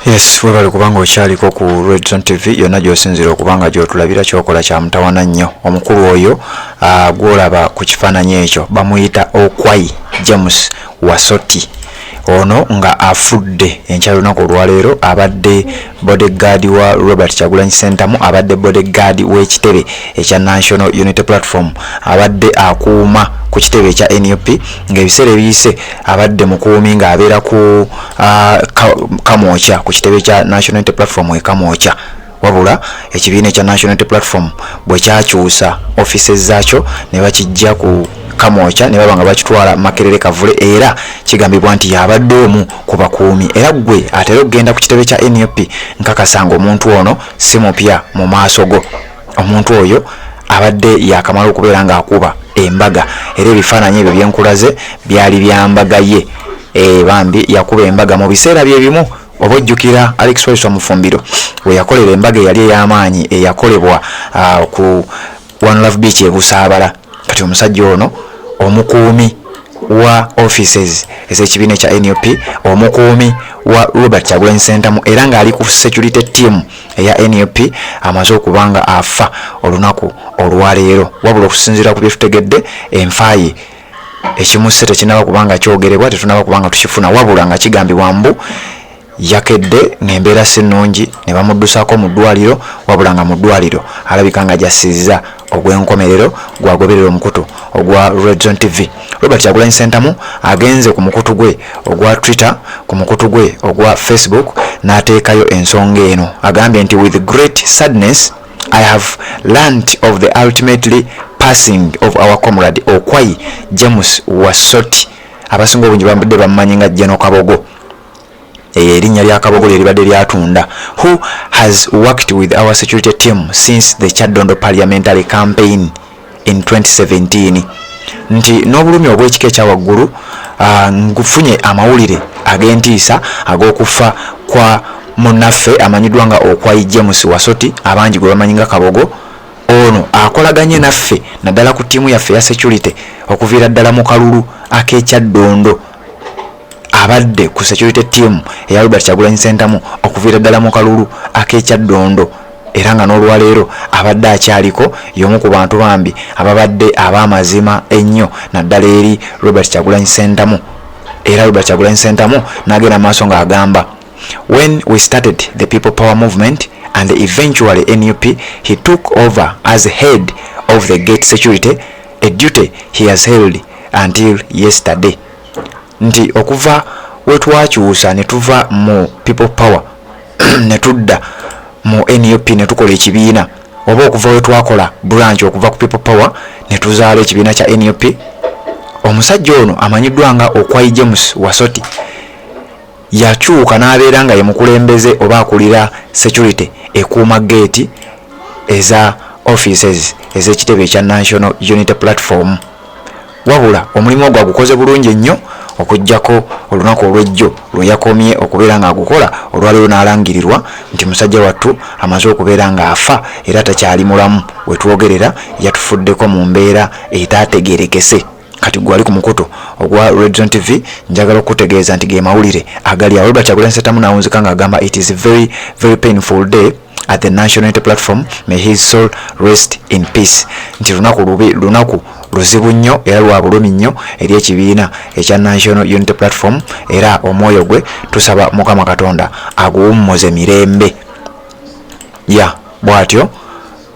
Yes, webale kubanga okyaliko ku Red Zone TV yonna gy'osinzira okubanga gy'otulabira kyokola kya mutawana nnyo. Omukulu oyo gw'olaba ku kifaananyi ekyo bamuyita Okwai James Wasoti. Ono nga afudde enkya lunaku olwaleero abadde bodyguard wa Robert Kyagulanyi Ssentamu, abadde bodyguard w'ekitebe ekya National Unity Platform, abadde akuuma ku kitebe ekya NUP ng'ebiseera ebiyise abadde mukuumi ng'abeera ku Kamwokya ku kitebe kya National Unity Platform Kamwokya. Wabula ekibiina ekya National Unity Platform bwe kyakyusa offices zaakyo ne bakijja ku Kamwokya ne baba nga bakitwala Makerere Kavule, era kigambibwa nti yabadde omu ku bakuumi. Era gwe atera okugenda ku kitebe kya NUP nkakasanga omuntu ono si mupya mu maaso go. Omuntu oyo abadde yakamala okubeera ng'akuba embaga, era ebifaananyi ebyo byenkulaze byali byambaga ye. Bambi yakuba embaga mu biseera bye bimu. Oba ojjukira Alex Waiso Mufumbiro we yakolera embaga eyali ey'amaanyi eyakolebwa ku One Love Beach e Busaabala. Kati omusajja ono omukuumi wa offices ez'ekibiina ekya NUP, omukuumi wa Robert Kyagulanyi Ssentamu, era ng'ali ku security team eya NUP, amaze okubanga afa olunaku olwaleero. Wabula okusinziira ku bye tutegedde, enfaaye ekimusse tekinaba kubanga kyogerebwa, tetunaba kubanga tukifuna, wabula nga kigambibwa mbu yakedde ng'embeera si nnungi ne bamuddusaako mu ddwaliro, wabula nga mu ddwaliro alabika nga jassizza ogw'enkomerero gwagoberera omukutu ogwa Red Zone TV. Robert Kyagulanyi Ssentamu agenze ku mukutu gwe ogwa Twitter, ku mukutu gwe ogwa Facebook, n'ateekayo ensonga eno. Agambye nti with great sadness I have learnt of the ultimately passing of our comrade Okwai James Wasoti. Abasinga obungi bambadde bamumanyi nga Jeno Kabogo, erinnya lya Kabogo lyeribadde lyatunda, who has worked with our security team since the Kyaddondo parliamentary campaign in 2017. Nti n'obulumi obw'ekika ekyawaggulu ngufunye amawulire ag'entiisa ag'okufa kwa munnaffe amanyiddwa nga Okwai James Wasoti, abangi gwe bamanyi nga Kabogo. Ono akolaganye naffe naddala ku ttiimu yaffe ya security okuviira ddala mu kalulu ak'ekyaddondo. Abadde ku security team eya Robert Kyagulanyi Ssentamu okuviira ddala mu kalulu ak'ekyaddondo, era nga n'olwaleero abadde akyaliko y'omu ku bantu bambi ababadde ab'amazima ennyo naddala eri Robert Kyagulanyi Ssentamu. Era Robert Kyagulanyi Ssentamu n'agenda maaso ng'agamba, when we started the People Power movement and eventually NUP, he took over as head of the gate security, a duty he has held until yesterday. Nti okuva wetwakyusa ne tuva mu People Power ne tudda mu NUP ne tukola ekibiina, oba okuva wetwakola branch okuva ku People Power ne tuzaala ekibiina kya NUP, omusajja ono amanyiddwa nga Okwai James Wasoti yakyuka n'abeera nga ye mukulembeze oba akulira security ekuuma gate eza offices ez'ekitebe ekya National Unity Platform. Wabula omulimu ogwo agukoze bulungi ennyo okujjako olunaku olw'ejjo lwe yakomye okubeera ng'agukola, olwaleero n'alangirirwa nti musajja wattu amaze okubeera ng'afa era takyali mulamu. Wetwogerera yatufuddeko mu mbeera etaategeerekese. Kati gwali ku mukutu ogwa Red Zone TV njagala okutegeeza nti ge mawulire agali awo. Robert Kyagulanyi Ssentamu n'awunzika ng'agamba it is a very very painful day at the National Unity Platform, may his soul rest in peace. Nti lunaku luzibu nnyo era lwa bulumi nnyo eri ekibiina ekya National Unity Platform, era omwoyo gwe tusaba Mukama Katonda aguwummuze mirembe. Ya bw'atyo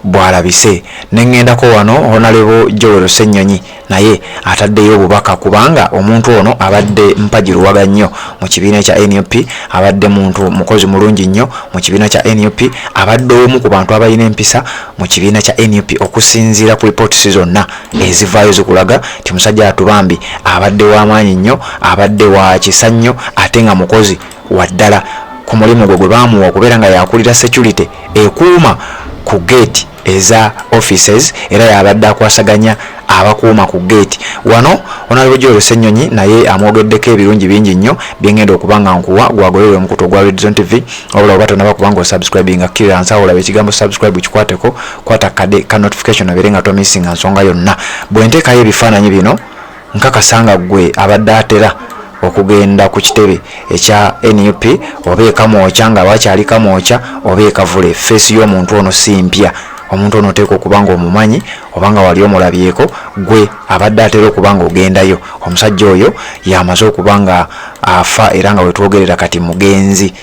bw'alabise. Nengendako wano Honorable Joel Ssennyonyi naye ataddeyo obubaka, kubanga omuntu ono abadde mpajiruwaga nnyo mu kibiina kya NUP, abadde muntu mukozi mulungi nnyo mu kibiina kya NUP, abadde omu ku bantu abalina empisa mu kibiina kya NUP okusinziira ku reports zonna ezivaayo zikulaga nti musajja atubambi abadde w'amaanyi nnyo, abadde wa kisa nnyo, ate nga mukozi wa ddala ku mulimu gwe baamuwa okubeera nga yakulira security ekuuma ku gate eza offices, era yabadde akwasaganya abakuuma ku gate. Wano Honorable Joel Ssennyonyi naye amwogeddeko ebirungi bingi nnyo byengenda okubanga nkuwa gwagolerwe mukutu gwa Red Zone TV. Wabula oba tonaba kubanga osubscribe nga clearance olabe ekigambo subscribe kikwateko, kwata kade ka notification abere nga tomissinga nsonga yonna. Bwe nteekayo ebifaananyi bino nkakasanga gwe abadde atera okugenda ku kitebe ekya NUP oba ekamwoca nga bakyali kamwoca oba ekavule. Face y'omuntu ono si mpya. Omuntu ono oteeka okuba nga omumanyi oba nga wali omulabyeko gwe abadde atera okuba nga ogendayo. Omusajja oyo yamaze okuba nga afa era nga wetwogerera kati mugenzi.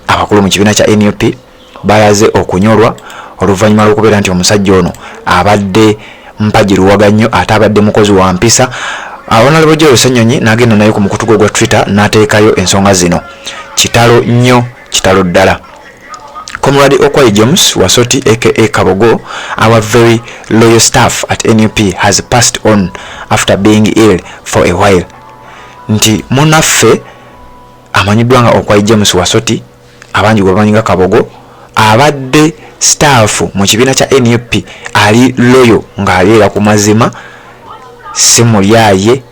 Abakulu mu kibiina kya NUP balaze okunyolwa oluvannyuma lw'okubeera nti omusajja ono abadde mpajiruwaga nnyo ate abadde mukozi wa mpisa. Honorable Joel Ssenyonyi n'agenda naye ku mukutu gwa Twitter n'ateekayo ensonga zino. Kitalo nnyo, kitalo ddala. Comrade Okwai James Wasoti aka Kabogo, our very loyal staff at NUP has passed on after being ill for a while. Nti munaffe amanyiddwa nga Okwai James Wasoti abangi gwe bamanyi nga Kabogo abadde staff mu kibiina kya NUP ali loyo ng'abeera ku mazima si mulyaye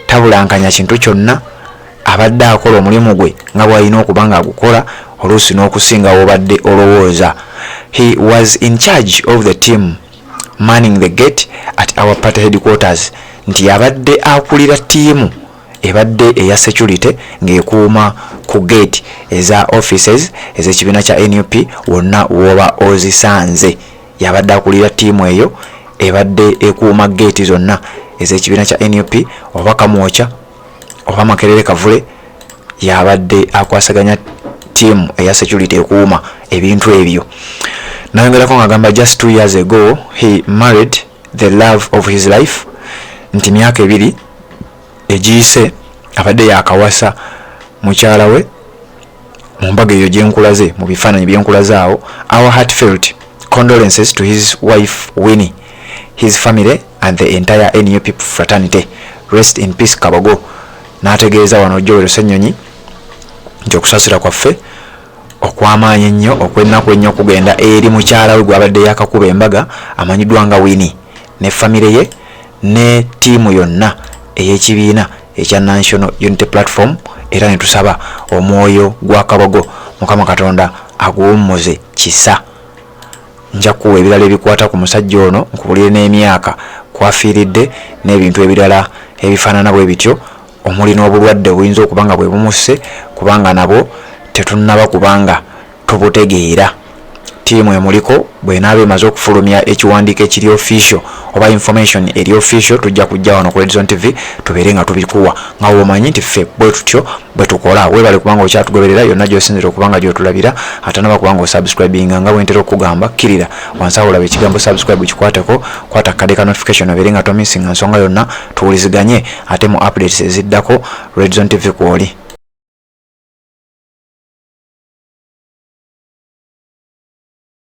tabulankanya kintu kyonna abadde akola omulimu gwe nga bw'alina okuba nga agukola oluusi n'okusinga obadde olowooza. He was in charge of the team manning the gate at our party headquarters. Nti abadde akulira ttiimu ebadde eya security ng'ekuuma ku gate eza offices ez'ekibiina kya NUP wonna woba ozisanze. Yabadde akulira ttiimu eyo ebadde ekuuma gate zonna ez'ekibiina kya NUP oba kamwoca oba Makerere Kavule yabadde akwasaganya team eya security ekuuma ebintu ebyo. Nayongerako ng'agamba just 2 years ago he married the love of his life. Nti myaka 2 egiyise abadde yakawasa mukyala we mu mbaga eyo gyenkulaze mu bifaananyi byenkulaze awo. Our heartfelt condolences to his wife Winnie, his family and the entire NUP fraternity. Rest in peace Kabogo. N'ategeeza wano Joel Ssenyonyi nti okusasira kwaffe okw'amaanyi ennyo okwennaku ennyo okugenda eri mukyala we gw'abadde yakakuba embaga amanyiddwa nga Winnie ne family ye ne ttiimu yonna ey'ekibiina ekya National Unity Platform. Era ne tusaba omwoyo gwa Kabogo Mukama Katonda aguwummuze kisa. Nja kuwa ebirala ebikwata ku musajja ono nkubulire n'emyaka kwafiiridde n'ebintu ebirala ebifaanana bwe bityo omuli n'obulwadde buyinza okuba nga bwe bumusse kubanga nabo tetunnaba kubanga tubutegeera. Ttiimu emuliko bw'enaaba emaze okufulumya ekiwandiiko ekiri official oba information eri official tujja kujja wano ku Redzone TV tubeere nga tubikuwa nga womanyi nti ffe bwe tutyo bwe tukola. Weebale kubanga okyatugoberera yonna gy'osinzira okubanga gy'otulabira ate naba kubanga osubscribinga nga bwentera okugamba kkirira wansi awo olaba ekigambo subscribe kikwateko kwata kadde ka notification obeere nga tomisinga nsonga yonna tuwuliziganye ate mu updates eziddako Redzone TV kw'oli.